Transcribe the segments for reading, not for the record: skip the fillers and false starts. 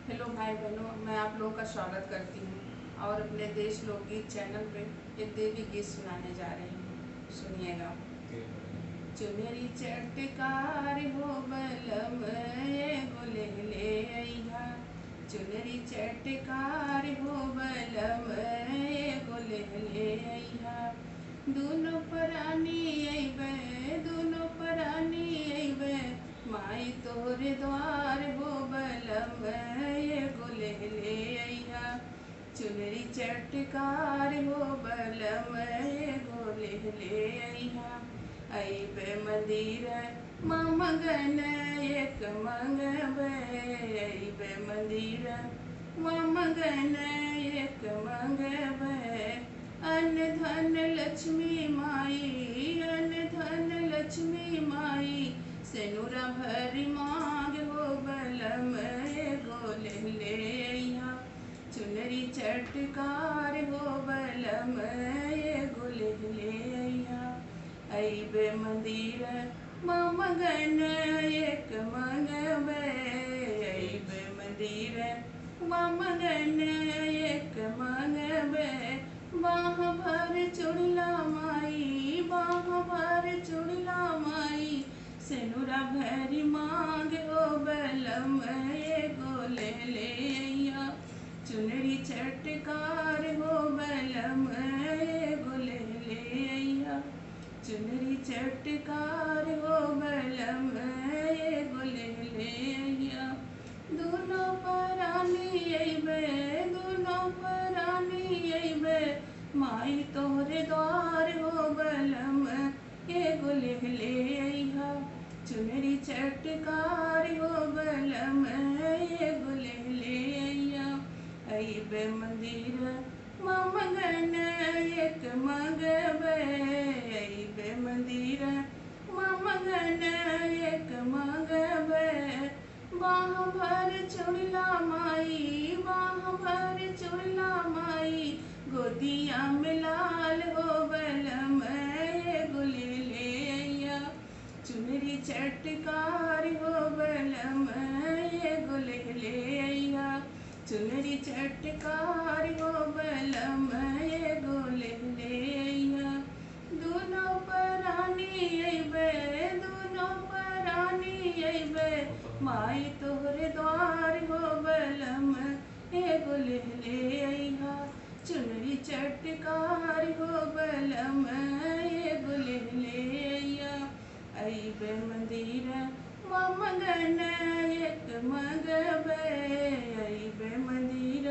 Hello भाई बहनों, मैं आप लोगों का स्वागत करती हूँ और अपने देश लोकगीत चैनल पे एक देवी गीत सुनाने जा रही हूँ। सुनिएगा। चुनरी चटकार हो बलम एगो ले अइहा, चुनरी चटकार हो बलम एगो ले अइहा। दुनो प्राणी अइबे, दुनो प्राणी अइबे, माई तोहरे द्वार हो बलम एगो ले अइहा। चुनरी चटकार हो बलम एगो ले अइहा। अइबे मंदिर माँ मगन एक मंगबे, अइबे मंदिर माँ मगन एक मंगबे। अन्न धन लक्ष्मी माई, अन्न धन लक्ष्मी माई, सेनुरा भरी मांग हो बलम एगो ले अइहा। चुनरी चटकार हो बलम एगो ले अइहा। अइबे मंदिर माँ मगन एक मंगबे, अइबे मंदिर माँ मगन एक मंगबे। बाह भर चुड़ला माई, बाह भर चुड़ला माई, सेनुरा भरी मांग हो बलम एगो ले अइहा। चुनरी चटकार हो बलम एगो ले अइहा। चुनरी चटकार हो बलम एगो ले अइहा। दुनो प्राणी अइबे, दुनो प्राणी अइबे, माई तोहरे द्वार हो बलम एगो ले अइहा। चुनरी चटकार हो बलम एगो ले अइहा। अइबे मंदिर माँ मगन एक मंगबे, अइबे मंदिर माँ मगन एक मंगबे। बाह भर चुड़ला माई, बाह भर चुड़ला माई, गोदिया में लाल हो बलम एगो ले अइहा। चुनरी चटकार हो बलम एगो ले अइहा। चुनरी चटकार हो बलम एगो ले अइहा। दुनो प्राणी अइबे, दुनो प्राणी अइबे, माई तोहरे द्वार हो बलम एगो ले अइहा। चुनरी चटकार हो बलम एगो ले अइहा। अइबे मंदिर माँ मगन एक मंगबे, अइबे मंदिर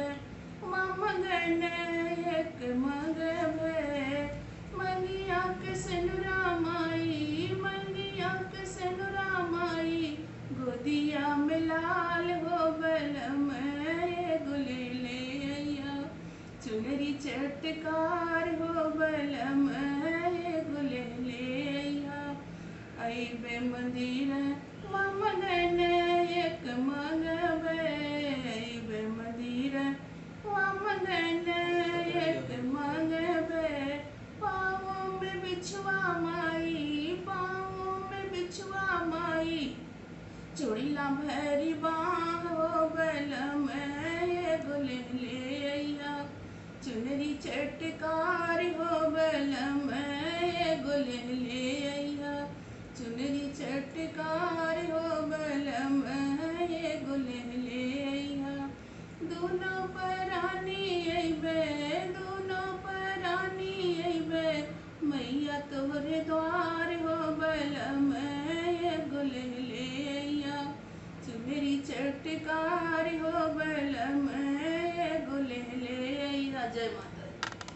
माँ मगन एक मंगबे। मंगिया के सेनुरा माई, मंगिया के सेनुरा माई, गोदिया में लाल हो बलम एगो ले अइहा। चुनरी चटकार हो बलम एगो ले अइहा। अइबे मंदिर माँ मगन एक मंगबे, अइबे मंदिर माँ मगन एक मंगबे। पाँवों में बिछुआ माई, पाँवों में बिछुआ माई, चुड़ला भरी बाह हो बलम एगो ले अइहा। चुनरी चटकार हो बलम एगो ले अइहा। चुनरी चटकार हो बलम एगो ले अइहा। दुनो प्राणी अइबे, दुनो प्राणी अइबे, मैया तोहरे द्वार हो बलम एगो ले अइहा। चुनरी चटकार हो बलम एगो ले अइहा। जय माता।